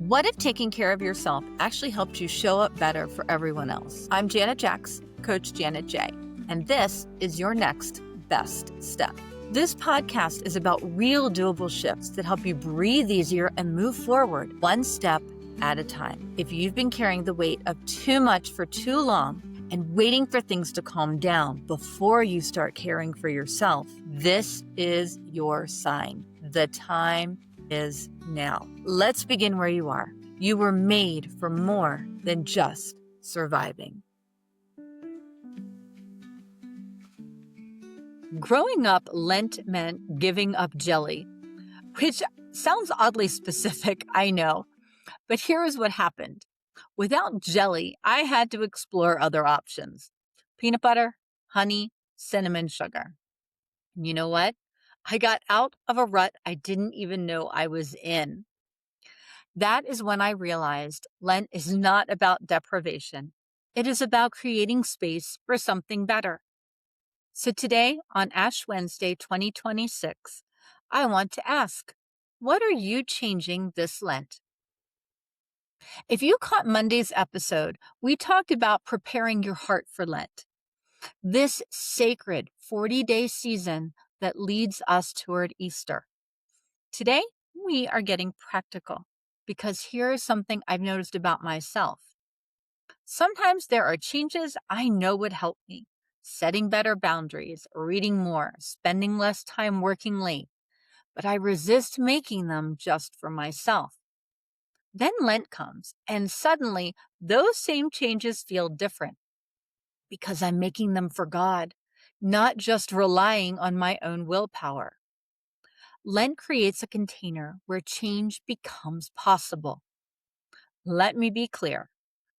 What if taking care of yourself actually helped you show up better for everyone else? I'm Janet Jacks, Coach Janet J, and this is your next best step. This podcast is about real doable shifts that help you breathe easier and move forward one step at a time. If you've been carrying the weight of too much for too long and waiting for things to calm down before you start caring for yourself, this is your sign. The time is now. Let's begin where you are. You were made for more than just surviving. Growing up, Lent meant giving up jelly, which sounds oddly specific, I know. But here is what happened. Without jelly, I had to explore other options. Peanut butter, honey, cinnamon, sugar. And you know what? I got out of a rut I didn't even know I was in. That is when I realized Lent is not about deprivation. It is about creating space for something better. So today, on Ash Wednesday 2026, I want to ask, what are you changing this Lent? If you caught Monday's episode, we talked about preparing your heart for Lent, this sacred 40-day season that leads us toward Easter. Today, we are getting practical because here is something I've noticed about myself. Sometimes there are changes I know would help me, setting better boundaries, reading more, spending less time working late, but I resist making them just for myself. Then Lent comes, and suddenly those same changes feel different because I'm making them for God, not just relying on my own willpower. Lent creates a container where change becomes possible. Let me be clear.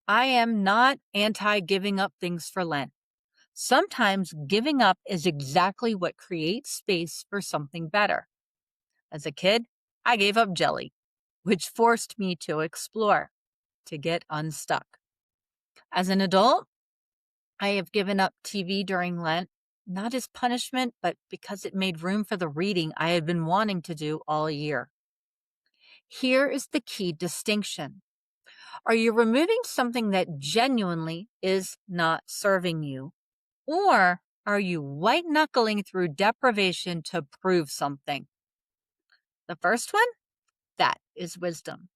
I am not anti-giving up things for Lent. Sometimes giving up is exactly what creates space for something better. As a kid, I gave up jelly, which forced me to explore, to get unstuck. As an adult, I have given up TV during Lent, not as punishment, but because it made room for the reading I had been wanting to do all year. Here is the key distinction. Are you removing something that genuinely is not serving you? Or are you white-knuckling through deprivation to prove something? The first one, that is wisdom.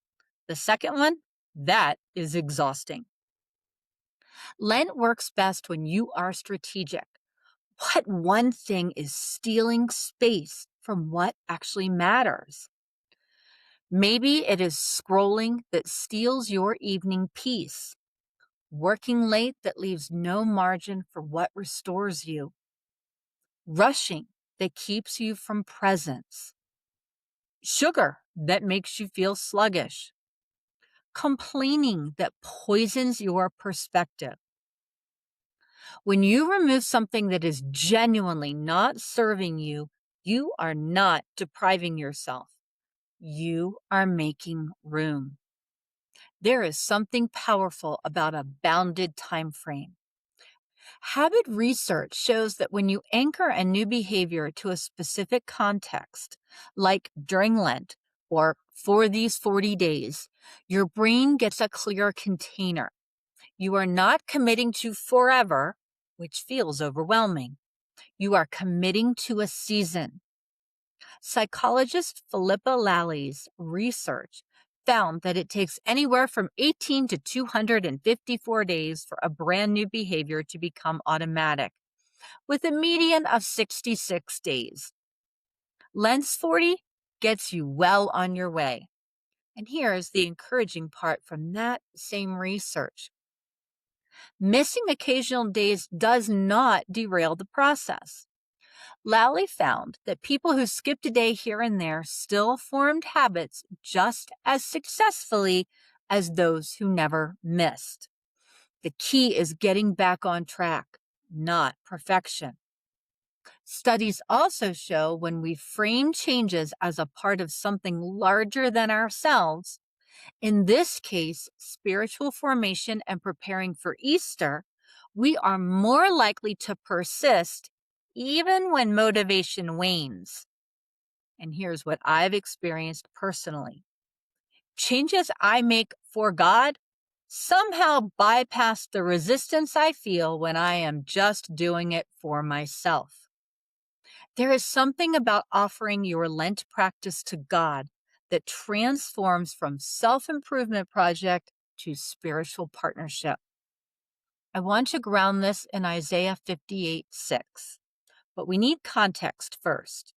The second one, that is exhausting. Lent works best when you are strategic. What one thing is stealing space from what actually matters? Maybe it is scrolling that steals your evening peace, working late that leaves no margin for what restores you, rushing that keeps you from presence, sugar that makes you feel sluggish, complaining that poisons your perspective. When you remove something that is genuinely not serving you, you are not depriving yourself. You are making room. There is something powerful about a bounded time frame. Habit research shows that when you anchor a new behavior to a specific context, like during Lent or for these 40 days, your brain gets a clear container. You are not committing to forever, which feels overwhelming. You are committing to a season. Psychologist Phillippa Lally's research found that it takes anywhere from 18 to 254 days for a brand new behavior to become automatic, with a median of 66 days. Lent's 40 gets you well on your way. And here's the encouraging part from that same research. Missing occasional days does not derail the process. Lally found that people who skipped a day here and there still formed habits just as successfully as those who never missed. The key is getting back on track, not perfection. Studies also show when we frame changes as a part of something larger than ourselves, in this case, spiritual formation and preparing for Easter, we are more likely to persist even when motivation wanes. And here's what I've experienced personally. changes I make for God somehow bypass the resistance I feel when I am just doing it for myself. There is something about offering your Lent practice to God that transforms from self improvement project to spiritual partnership. I want to ground this in Isaiah 58:6, but we need context first.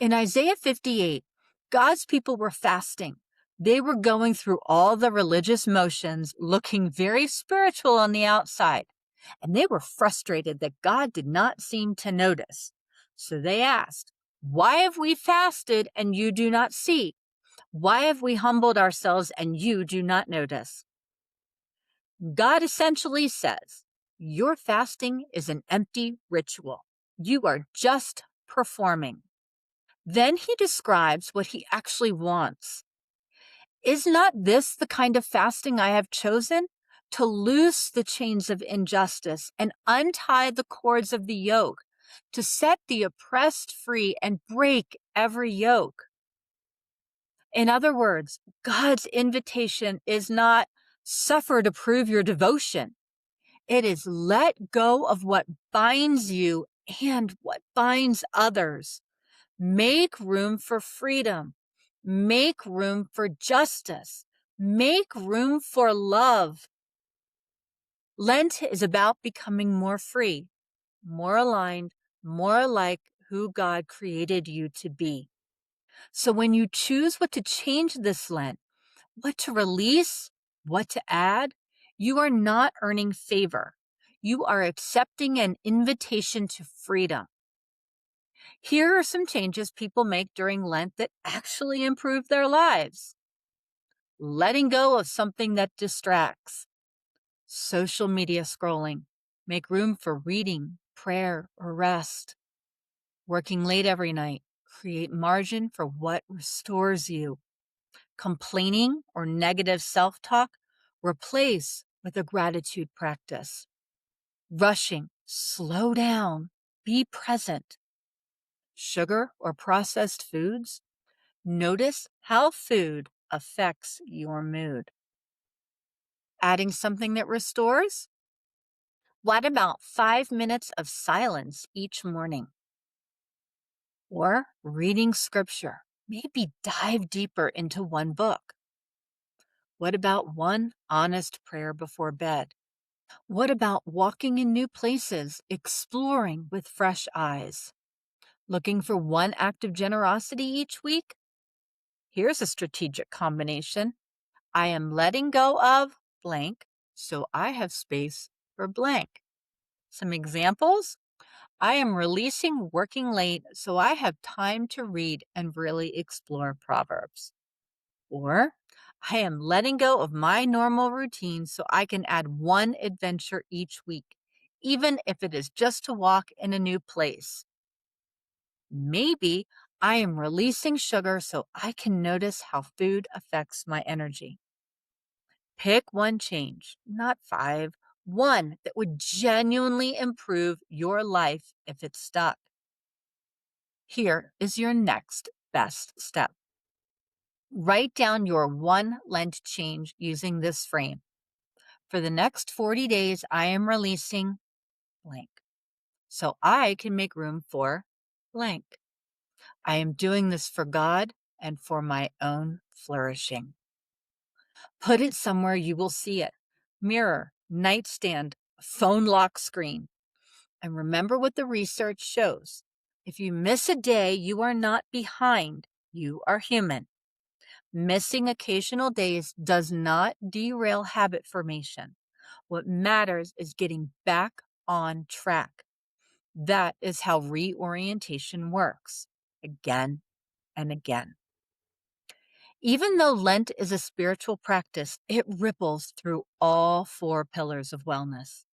In Isaiah 58, God's people were fasting. They were going through all the religious motions, looking very spiritual on the outside, and they were frustrated that God did not seem to notice. So they asked, "Why have we fasted and you do not see? Why have we humbled ourselves and you do not notice?" God essentially says, "Your fasting is an empty ritual. You are just performing." Then he describes what he actually wants. "Is not this the kind of fasting I have chosen? To loose the chains of injustice and untie the cords of the yoke, to set the oppressed free and break every yoke." In other words, God's invitation is not suffer to prove your devotion. It is let go of what binds you and what binds others. Make room for freedom. Make room for justice. Make room for love. Lent is about becoming more free, more aligned, more like who God created you to be. So when you choose what to change this Lent, what to release, what to add, you are not earning favor. You are accepting an invitation to freedom. Here are some changes people make during Lent that actually improve their lives. Letting go of something that distracts. Social media scrolling. Make room for reading, prayer, or rest. Working late every night. Create margin for what restores you. Complaining or negative self-talk. Replace with a gratitude practice. Rushing. Slow down. Be present. Sugar or processed foods. Notice how food affects your mood. Adding something that restores? What about 5 minutes of silence each morning? Or reading scripture? Maybe dive deeper into one book. What about one honest prayer before bed? What about walking in new places, exploring with fresh eyes? Looking for one act of generosity each week? Here's a strategic combination. I am letting go of blank, so I have space for blank. Some examples. I am releasing working late, so I have time to read and really explore Proverbs. Or I am letting go of my normal routine so I can add one adventure each week, even if it is just to walk in a new place. Maybe I am releasing sugar so I can notice how food affects my energy. Pick one change, not five, one that would genuinely improve your life if it's stuck. Here is your next best step. Write down your one Lent change using this frame. For the next 40 days, I am releasing blank, so I can make room for blank. I am doing this for God and for my own flourishing. Put it somewhere you will see it. Mirror, nightstand, phone lock screen. And remember what the research shows. If you miss a day, you are not behind. You are human. Missing occasional days does not derail habit formation. What matters is getting back on track. That is how reorientation works, again and again. Even though Lent is a spiritual practice, it ripples through all four pillars of wellness.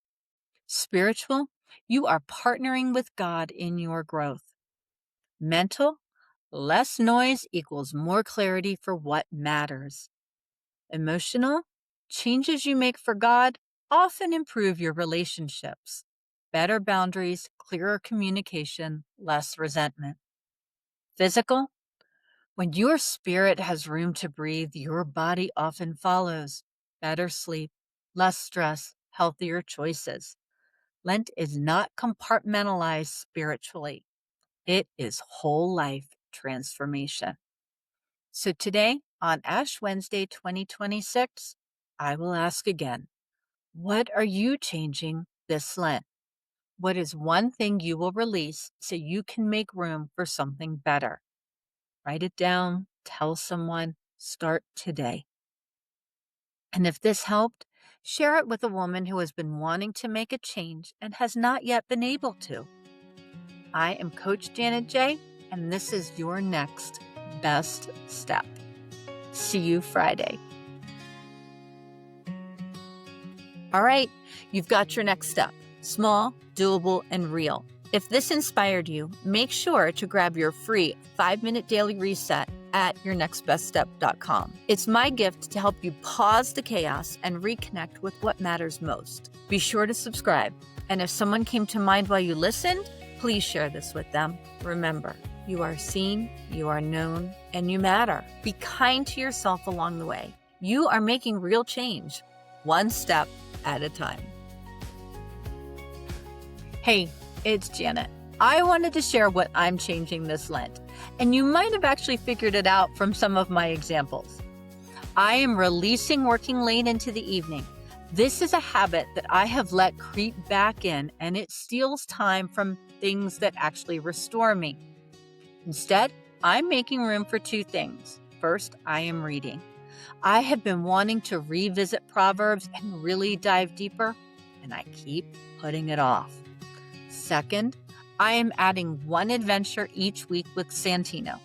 Spiritual, you are partnering with God in your growth. Mental, less noise equals more clarity for what matters. Emotional, changes you make for God often improve your relationships. Better boundaries, clearer communication, less resentment. Physical, When your spirit has room to breathe, your body often follows. Better sleep, less stress, healthier choices. Lent is not compartmentalized spiritually. It is whole life transformation. So today, on Ash Wednesday 2026, I will ask again, what are you changing this Lent? What is one thing you will release so you can make room for something better? Write it down, tell someone, start today. And if this helped, share it with a woman who has been wanting to make a change and has not yet been able to. I am Coach Janet J, and this is your next best step. See you Friday. All right, you've got your next step. Small, doable, and real. If this inspired you, make sure to grab your free 5-minute daily reset at yournextbeststep.com. It's my gift to help you pause the chaos and reconnect with what matters most. Be sure to subscribe. And if someone came to mind while you listened, please share this with them. Remember, you are seen, you are known, and you matter. Be kind to yourself along the way. You are making real change, one step at a time. Hey, it's Janet. I wanted to share what I'm changing this Lent, and you might have actually figured it out from some of my examples. I am releasing working late into the evening. This is a habit that I have let creep back in, and it steals time from things that actually restore me. Instead, I'm making room for two things. First, I am reading. I have been wanting to revisit Proverbs and really dive deeper, and I keep putting it off. Second, I am adding one adventure each week with Santino,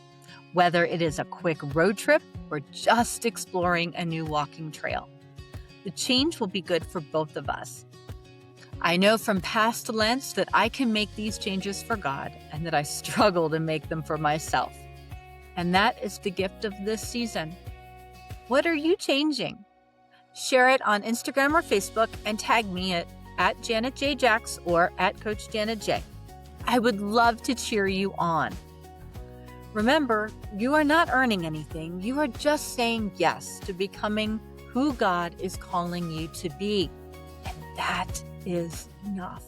whether it is a quick road trip or just exploring a new walking trail. The change will be good for both of us. I know from past Lents that I can make these changes for God and that I struggle to make them for myself. And that is the gift of this season. What are you changing? Share it on Instagram or Facebook and tag me at Janet J. Jax or at Coach Janet J. I would love to cheer you on. Remember, you are not earning anything. You are just saying yes to becoming who God is calling you to be. And that is enough.